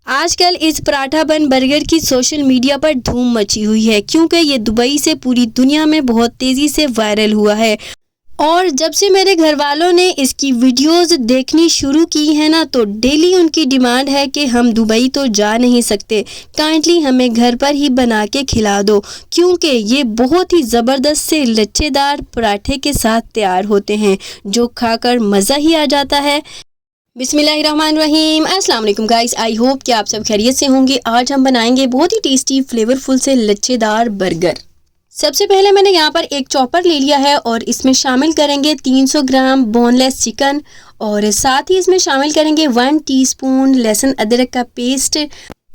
आजकल इस पराठा बन बर्गर की सोशल मीडिया पर धूम मची हुई है क्योंकि ये दुबई से पूरी दुनिया में बहुत तेज़ी से वायरल हुआ है। और जब से मेरे घर वालों ने इसकी वीडियोस देखनी शुरू की है ना, तो डेली उनकी डिमांड है कि हम दुबई तो जा नहीं सकते, काइंडली हमें घर पर ही बना के खिला दो, क्योंकि ये बहुत ही ज़बरदस्त से लच्छेदार पराठे के साथ तैयार होते हैं जो खाकर मज़ा ही आ जाता है। बिस्मिल्लाहिर्रहमानिर्रहीम, अस्सलाम वालेकुम गाइस, आई होप कि आप सब खैरियत से होंगे। आज हम बनाएंगे बहुत ही टेस्टी फ्लेवरफुल से लच्छेदार बर्गर। सबसे पहले मैंने यहाँ पर एक चॉपर ले लिया है और इसमें शामिल करेंगे 300 ग्राम बोनलेस चिकन और साथ ही इसमें शामिल करेंगे 1 टीस्पून लहसुन अदरक का पेस्ट,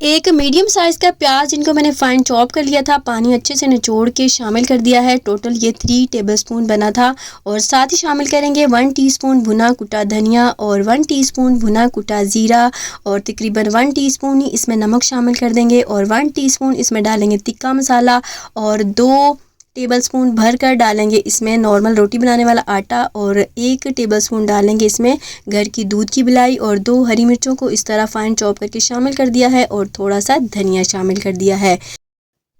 एक मीडियम साइज़ का प्याज जिनको मैंने फाइन चॉप कर लिया था, पानी अच्छे से निचोड़ के शामिल कर दिया है। टोटल ये 3 टेबलस्पून बना था। और साथ ही शामिल करेंगे 1 टीस्पून भुना कुटा धनिया और 1 टीस्पून भुना कुटा ज़ीरा और तकरीबन 1 टीस्पून ही इसमें नमक शामिल कर देंगे और 1 टीस्पून इसमें डालेंगे तिक्का मसाला और 2 टेबलस्पून भर कर डालेंगे इसमें नॉर्मल रोटी बनाने वाला आटा और 1 टेबलस्पून डालेंगे इसमें घर की दूध की बिलाई और 2 हरी मिर्चों को इस तरह फाइन चॉप करके शामिल कर दिया है और थोड़ा सा धनिया शामिल कर दिया है।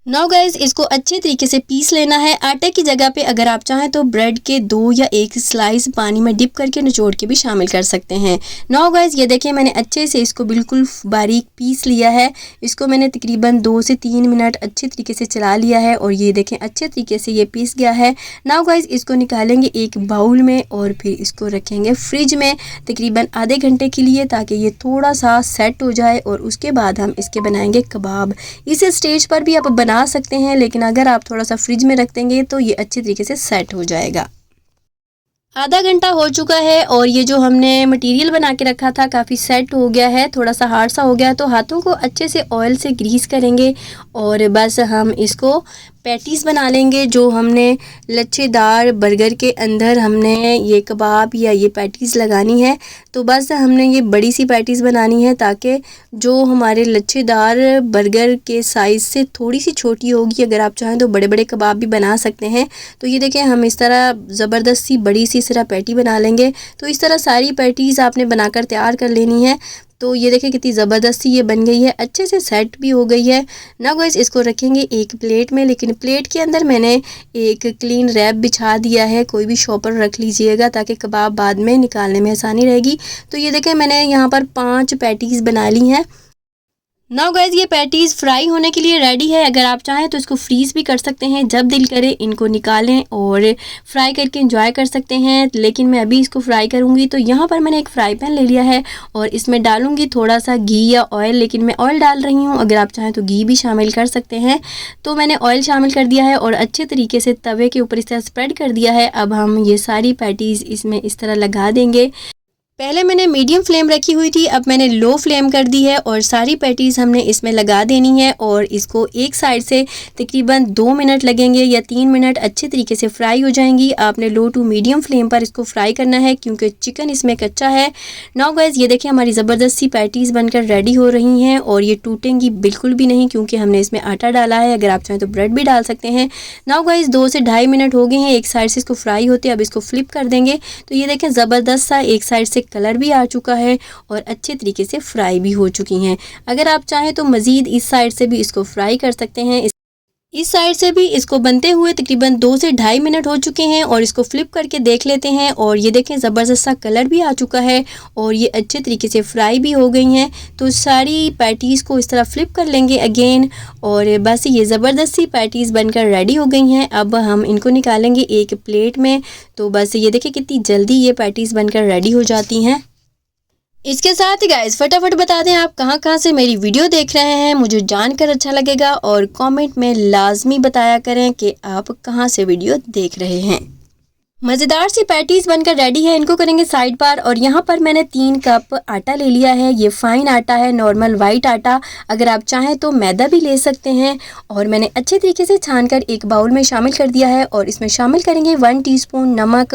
नाउ गाइज, इसको अच्छे तरीके से पीस लेना है। आटे की जगह पे अगर आप चाहें तो ब्रेड के 2 या 1 स्लाइस पानी में डिप करके निचोड़ के भी शामिल कर सकते हैं। नाउ गाइज, ये देखिए मैंने अच्छे से इसको बिल्कुल बारीक पीस लिया है। इसको मैंने तकरीबन 2 से 3 मिनट अच्छे तरीके से चला लिया है और ये देखें अच्छे तरीके से ये पीस गया है। नाउ गाइज, इसको निकालेंगे एक बाउल में और फिर इसको रखेंगे फ्रिज में तकरीबन आधे घंटे के लिए ताकि ये थोड़ा सा सेट हो जाए और उसके बाद हम इसके बनाएंगे कबाब। इस स्टेज पर भी आप बना सकते हैं, लेकिन अगर आप थोड़ा सा फ्रिज में रख देंगे तो ये अच्छे तरीके से सेट हो जाएगा। आधा घंटा हो चुका है और ये जो हमने मटेरियल बना के रखा था काफ़ी सेट हो गया है, थोड़ा सा हार्ड सा हो गया, तो हाथों को अच्छे से ऑयल से ग्रीस करेंगे और बस हम इसको पैटीज़ बना लेंगे। जो हमने लच्छेदार बर्गर के अंदर हमने ये कबाब या ये पैटीज़ लगानी है, तो बस हमने ये बड़ी सी पैटीज़ बनानी है ताकि जो हमारे लच्छेदार बर्गर के साइज़ से थोड़ी सी छोटी होगी। अगर आप चाहें तो बड़े बड़े कबाब भी बना सकते हैं। तो ये देखें हम इस तरह ज़बरदस्त सी बड़ी सी इस तरह पैटी बना लेंगे। तो इस तरह सारी पैटीज़ आपने बनाकर तैयार कर लेनी है। तो ये देखें कितनी ज़बरदस्ती ये बन गई है, अच्छे से सेट भी हो गई है। ना गाइस, इसको रखेंगे एक प्लेट में, लेकिन प्लेट के अंदर मैंने एक क्लीन रैप बिछा दिया है। कोई भी शॉपर रख लीजिएगा ताकि कबाब बाद में निकालने में आसानी रहेगी। तो ये देखें मैंने यहाँ पर 5 पैटीज़ बना ली हैं। नाउ गाइज, ये पैटीज़ फ्राई होने के लिए रेडी है। अगर आप चाहें तो इसको फ्रीज़ भी कर सकते हैं, जब दिल करे इनको निकालें और फ्राई करके एंजॉय कर सकते हैं, लेकिन मैं अभी इसको फ्राई करूंगी। तो यहाँ पर मैंने एक फ्राई पैन ले लिया है और इसमें डालूंगी थोड़ा सा घी या ऑयल, लेकिन मैं ऑयल डाल रही हूँ। अगर आप चाहें तो घी भी शामिल कर सकते हैं। तो मैंने ऑयल शामिल कर दिया है और अच्छे तरीके से तवे के ऊपर इस तरह स्प्रेड कर दिया है। अब हम ये सारी पैटीज़ इसमें इस तरह लगा देंगे। पहले मैंने मीडियम फ्लेम रखी हुई थी, अब मैंने लो फ्लेम कर दी है और सारी पैटीज़ हमने इसमें लगा देनी है और इसको एक साइड से तकरीबन 2 मिनट लगेंगे या 3 मिनट अच्छे तरीके से फ्राई हो जाएंगी। आपने लो टू मीडियम फ्लेम पर इसको फ्राई करना है क्योंकि चिकन इसमें कच्चा है। नाउ गाइस, ये देखिए हमारी ज़बरदस्त सी पैटीज़ बनकर रेडी हो रही हैं और ये टूटेंगी बिल्कुल भी नहीं क्योंकि हमने इसमें आटा डाला है। अगर आप चाहें तो ब्रेड भी डाल सकते हैं। नाउ गाइस, 2 से 2.5 मिनट हो गए हैं एक साइड से इसको फ्राई होते। अब इसको फ्लिप कर देंगे। तो ये देखें ज़बरदस्त सा एक साइड से कलर भी आ चुका है और अच्छे तरीके से फ्राई भी हो चुकी हैं। अगर आप चाहें तो मज़ीद इस साइड से भी इसको फ्राई कर सकते हैं। इस साइड से भी इसको बनते हुए तकरीबन 2 से 2.5 मिनट हो चुके हैं और इसको फ्लिप करके देख लेते हैं और ये देखें ज़बरदस्त सा कलर भी आ चुका है और ये अच्छे तरीके से फ्राई भी हो गई हैं। तो सारी पैटीज़ को इस तरह फ्लिप कर लेंगे अगेन और बस ये ज़बरदस्त सी पैटीज़ बनकर रेडी हो गई हैं। अब हम इनको निकालेंगे एक प्लेट में। तो बस ये देखें कितनी जल्दी ये पैटीज़ बनकर रेडी हो जाती हैं। इसके साथ ही गाइस फटाफट बता दें आप कहाँ से मेरी वीडियो देख रहे हैं, मुझे जानकर अच्छा लगेगा और कमेंट में लाजमी बताया करें कि आप कहाँ से वीडियो देख रहे हैं। मज़ेदार सी पैटीज़ बनकर रेडी है, इनको करेंगे साइड बार। और यहाँ पर मैंने 3 कप आटा ले लिया है। ये फ़ाइन आटा है, नॉर्मल वाइट आटा। अगर आप चाहें तो मैदा भी ले सकते हैं और मैंने अच्छे तरीके से छानकर एक बाउल में शामिल कर दिया है और इसमें शामिल करेंगे 1 टीस्पून नमक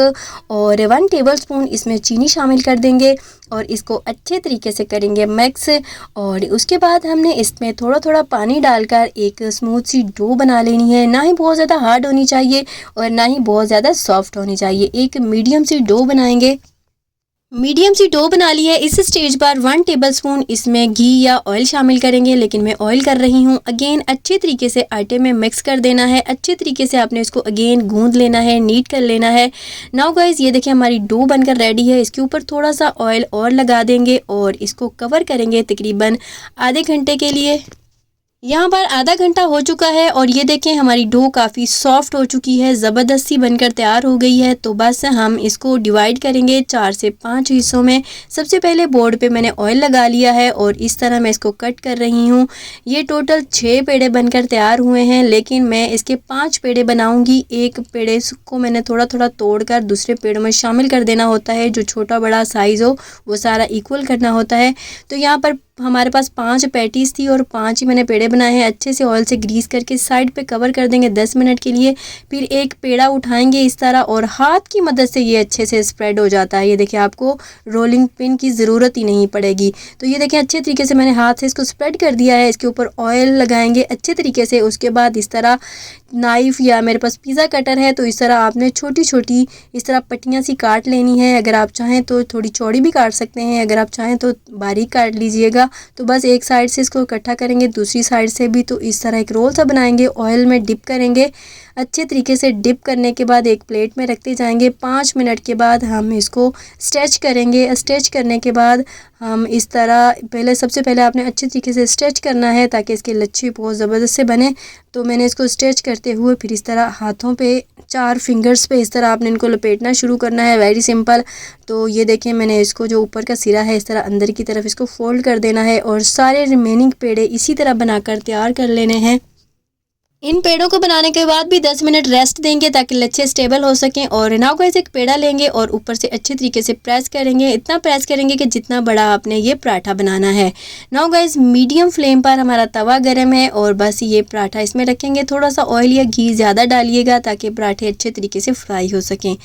और 1 टेबलस्पून इसमें चीनी शामिल कर देंगे और इसको अच्छे तरीके से करेंगे मिक्स। और उसके बाद हमने इसमें थोड़ा थोड़ा पानी डालकर एक स्मूथ सी डो बना लेनी है। ना ही बहुत ज़्यादा हार्ड होनी चाहिए और ना ही बहुत ज़्यादा सॉफ्ट होनी चाहिए, एक मीडियम सी डो बनाएंगे। मीडियम सी डो बना ली है। इस स्टेज पर 1 टेबलस्पून इसमें घी या ऑयल शामिल करेंगे, लेकिन मैं ऑयल कर रही हूँ। अगेन अच्छे तरीके से आटे में मिक्स कर देना है। अच्छे तरीके से आपने इसको अगेन गूंद लेना है, नीट कर लेना है। नाउ गाइस ये देखिए हमारी डो बनकर रेडी है। इसके ऊपर थोड़ा सा ऑयल और लगा देंगे और इसको कवर करेंगे तकरीबन आधे घंटे के लिए। यहाँ पर आधा घंटा हो चुका है और ये देखें हमारी डो काफ़ी सॉफ्ट हो चुकी है, ज़बरदस्ती बनकर तैयार हो गई है। तो बस हम इसको डिवाइड करेंगे 4 से 5 हिस्सों में। सबसे पहले बोर्ड पे मैंने ऑयल लगा लिया है और इस तरह मैं इसको कट कर रही हूँ। ये टोटल 6 पेड़े बनकर तैयार हुए हैं, लेकिन मैं इसके 5 पेड़े बनाऊँगी। एक पेड़े को मैंने थोड़ा थोड़ा तोड़ कर दूसरे पेड़ों में शामिल कर देना होता है। जो छोटा बड़ा साइज़ हो वो सारा इक्वल करना होता है। तो यहाँ पर हमारे पास 5 पैटीज़ थी और 5 ही मैंने पेड़े बनाए हैं। अच्छे से ऑयल से ग्रीस करके साइड पे कवर कर देंगे 10 मिनट के लिए। फिर एक पेड़ा उठाएंगे इस तरह और हाथ की मदद से ये अच्छे से स्प्रेड हो जाता है। ये देखिए आपको रोलिंग पिन की ज़रूरत ही नहीं पड़ेगी। तो ये देखिए अच्छे तरीके से मैंने हाथ से इसको स्प्रेड कर दिया है। इसके ऊपर ऑयल लगाएंगे अच्छे तरीके से। उसके बाद इस तरह नाइफ़ या मेरे पास पिज़्ज़ा कटर है तो इस तरह आपने छोटी छोटी इस तरह पट्टियाँ सी काट लेनी है। अगर आप चाहें तो थोड़ी चौड़ी भी काट सकते हैं, अगर आप चाहें तो बारीक काट लीजिएगा। तो बस एक साइड से इसको इकट्ठा करेंगे, दूसरी साइड से भी। तो इस तरह एक रोल सा बनाएंगे, ऑयल में डिप करेंगे। अच्छे तरीके से डिप करने के बाद एक प्लेट में रखते जाएंगे। 5 मिनट के बाद हम इसको स्ट्रेच करेंगे। स्ट्रेच करने के बाद हम इस तरह सबसे पहले आपने अच्छे तरीके से स्ट्रेच करना है ताकि इसके लच्छे बहुत ज़बरदस्त से बने। तो मैंने इसको स्ट्रेच करते हुए फिर इस तरह हाथों पे 4 फिंगर्स पे इस तरह आपने इनको लपेटना शुरू करना है। Very simple. तो ये देखें मैंने इसको जो ऊपर का सिरा है इस तरह अंदर की तरफ इसको फोल्ड कर देना है और सारे रिमेनिंग पेड़े इसी तरह बनाकर तैयार कर लेने हैं। इन पेड़ों को बनाने के बाद भी 10 मिनट रेस्ट देंगे ताकि लच्छे स्टेबल हो सकें। और नाउ गाइस एक पेड़ा लेंगे और ऊपर से अच्छे तरीके से प्रेस करेंगे। इतना प्रेस करेंगे कि जितना बड़ा आपने ये पराठा बनाना है। नाउ गाइस मीडियम फ्लेम पर हमारा तवा गर्म है और बस ये पराठा इसमें रखेंगे। थोड़ा सा ऑयल या घी ज़्यादा डालिएगा ताकि पराठे अच्छे तरीके से फ्राई हो सकें।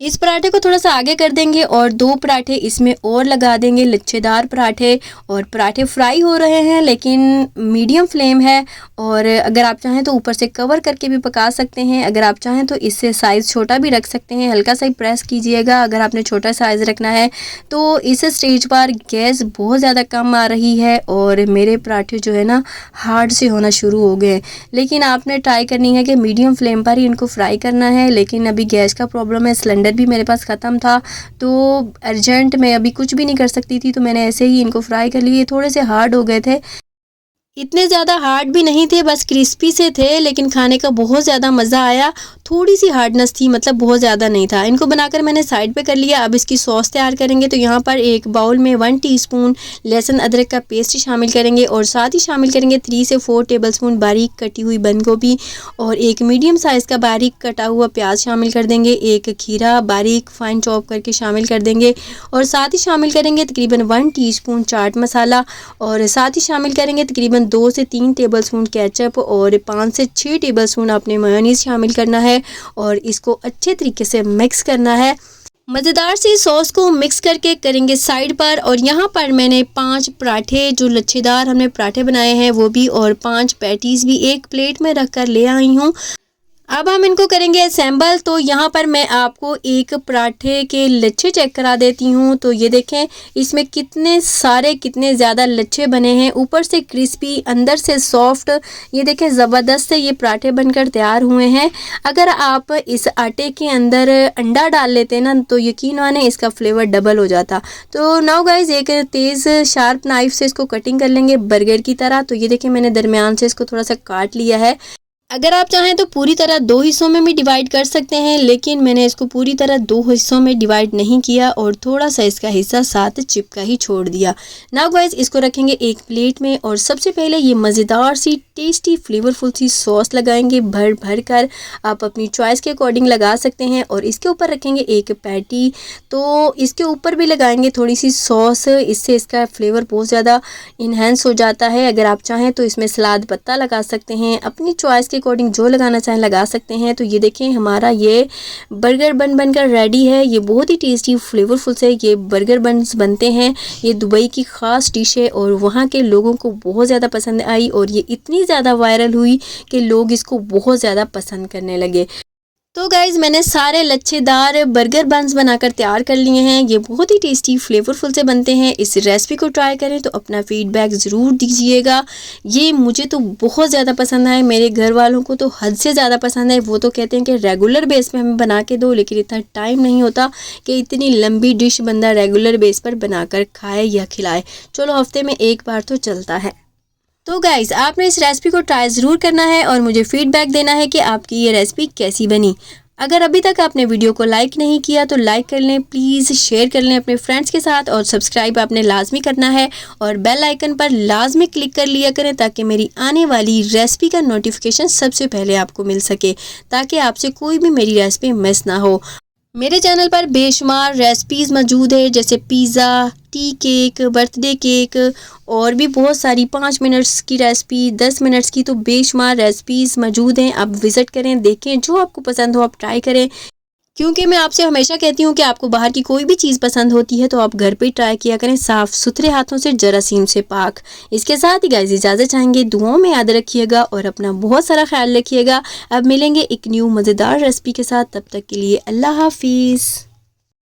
इस पराठे को थोड़ा सा आगे कर देंगे और 2 पराठे इसमें और लगा देंगे, लच्छेदार पराठे। और पराठे फ्राई हो रहे हैं लेकिन मीडियम फ्लेम है। और अगर आप चाहें तो ऊपर से कवर करके भी पका सकते हैं। अगर आप चाहें तो इससे साइज़ छोटा भी रख सकते हैं। हल्का सा ही प्रेस कीजिएगा अगर आपने छोटा साइज़ रखना है। तो इस स्टेज पर गैस बहुत ज़्यादा कम आ रही है और मेरे पराठे जो है ना हार्ड से होना शुरू हो गए। लेकिन आपने ट्राई करनी है कि मीडियम फ्लेम पर ही इनको फ्राई करना है। लेकिन अभी गैस का प्रॉब्लम है, सिलेंडर भी मेरे पास ख़त्म था तो अर्जेंट में अभी कुछ भी नहीं कर सकती थी। तो मैंने ऐसे ही इनको फ्राई कर लिए। थोड़े से हार्ड हो गए थे, इतने ज़्यादा हार्ड भी नहीं थे, बस क्रिस्पी से थे, लेकिन खाने का बहुत ज़्यादा मज़ा आया। थोड़ी सी हार्डनेस थी, मतलब बहुत ज़्यादा नहीं था। इनको बनाकर मैंने साइड पे कर लिया। अब इसकी सॉस तैयार करेंगे। तो यहाँ पर एक बाउल में 1 टीस्पून लहसुन अदरक का पेस्ट शामिल करेंगे और साथ ही शामिल करेंगे 3 से 4 टेबलस्पून बारीक कटी हुई बंद गोभी और एक मीडियम साइज़ का बारीक कटा हुआ प्याज शामिल कर देंगे। एक खीरा बारीक फाइन चॉप करके शामिल कर देंगे और साथ ही शामिल करेंगे तकरीबन 1 टीस्पून चाट मसाला और साथ ही शामिल करेंगे तकरीबन 2 से 3 टेबलस्पून केचप और 5 से 6 टेबलस्पून आपने मेयोनीज़ शामिल करना है और इसको अच्छे तरीके से मिक्स करना है। मज़ेदार सी सॉस को मिक्स करके करेंगे साइड पर। और यहाँ पर मैंने 5 पराठे जो लच्छेदार हमने पराठे बनाए हैं वो भी और 5 पैटीज़ भी एक प्लेट में रख कर ले आई हूँ। अब हम इनको करेंगे असेंबल। तो यहाँ पर मैं आपको एक पराठे के लच्छे चेक करा देती हूँ। तो ये देखें इसमें कितने सारे कितने ज़्यादा लच्छे बने हैं, ऊपर से क्रिस्पी अंदर से सॉफ्ट। ये देखें ज़बरदस्त से ये पराठे बनकर तैयार हुए हैं। अगर आप इस आटे के अंदर अंडा डाल लेते ना तो यकीन माने इसका फ्लेवर डबल हो जाता। तो नाउ गाइस एक तेज़ शार्प नाइफ से इसको कटिंग कर लेंगे बर्गर की तरह। तो ये देखें मैंने दरमियान से इसको थोड़ा सा काट लिया है। अगर आप चाहें तो पूरी तरह 2 हिस्सों में भी डिवाइड कर सकते हैं, लेकिन मैंने इसको पूरी तरह 2 हिस्सों में डिवाइड नहीं किया और थोड़ा सा इसका हिस्सा साथ चिपका ही छोड़ दिया। नाउ गाइस इसको रखेंगे एक प्लेट में और सबसे पहले ये मज़ेदार सी टेस्टी फ्लेवरफुल सी सॉस लगाएंगे भर भर कर। आप अपनी चॉइस के अकॉर्डिंग लगा सकते हैं। और इसके ऊपर रखेंगे एक पैटी, तो इसके ऊपर भी लगाएंगे थोड़ी सी सॉस, इससे इसका फ्लेवर बहुत ज़्यादा इन्हेंस हो जाता है। अगर आप चाहें तो इसमें सलाद पत्ता लगा सकते हैं, अपनी चॉइस के अकॉर्डिंग जो लगाना चाहें लगा सकते हैं। तो ये देखें हमारा ये बर्गर बनकर रेडी है। ये बहुत ही टेस्टी फ्लेवरफुल से ये बर्गर बन्स बनते हैं। ये दुबई की ख़ास डिश है और वहाँ के लोगों को बहुत ज़्यादा पसंद आई और ये इतनी ज़्यादा वायरल हुई कि लोग इसको बहुत ज़्यादा पसंद करने लगे। तो गाइज़ मैंने सारे लच्छेदार बर्गर बन्स बनाकर तैयार कर लिए हैं। ये बहुत ही टेस्टी फ्लेवरफुल से बनते हैं। इस रेसिपी को ट्राई करें तो अपना फीडबैक ज़रूर दीजिएगा। ये मुझे तो बहुत ज़्यादा पसंद आए, मेरे घर वालों को तो हद से ज़्यादा पसंद है। वो तो कहते हैं कि रेगुलर बेस पे हमें बना के दो, लेकिन इतना टाइम नहीं होता कि इतनी लंबी डिश बंदा रेगुलर बेस पर बनाकर खाए या खिलाए। चलो हफ्ते में एक बार तो चलता है। तो गाइज़ आपने इस रेसिपी को ट्राई ज़रूर करना है और मुझे फीडबैक देना है कि आपकी ये रेसिपी कैसी बनी। अगर अभी तक आपने वीडियो को लाइक नहीं किया तो लाइक कर लें प्लीज़, शेयर कर लें अपने फ्रेंड्स के साथ और सब्सक्राइब आपने लाजमी करना है और बेल आइकन पर लाजमी क्लिक कर लिया करें ताकि मेरी आने वाली रेसिपी का नोटिफिकेशन सबसे पहले आपको मिल सके, ताकि आपसे कोई भी मेरी रेसिपी मिस ना हो। मेरे चैनल पर बेशुमार रेसिपीज़ मौजूद है, जैसे pizza, tea cake, birthday cake और भी बहुत सारी 5 मिनट्स की रेसिपी, 10 मिनट्स की, तो बेशुमार रेसिपीज़ मौजूद हैं। आप विज़िट करें, देखें, जो आपको पसंद हो आप ट्राई करें। क्योंकि मैं आपसे हमेशा कहती हूँ कि आपको बाहर की कोई भी चीज़ पसंद होती है तो आप घर पे ट्राई किया करें, साफ़ सुथरे हाथों से, जरासीम से पाक। इसके साथ ही गाइस इजाज़त चाहेंगे, दुआओं में याद रखिएगा और अपना बहुत सारा ख्याल रखिएगा। अब मिलेंगे एक न्यू मज़ेदार रेसिपी के साथ, तब तक के लिए अल्लाह हाफिज़।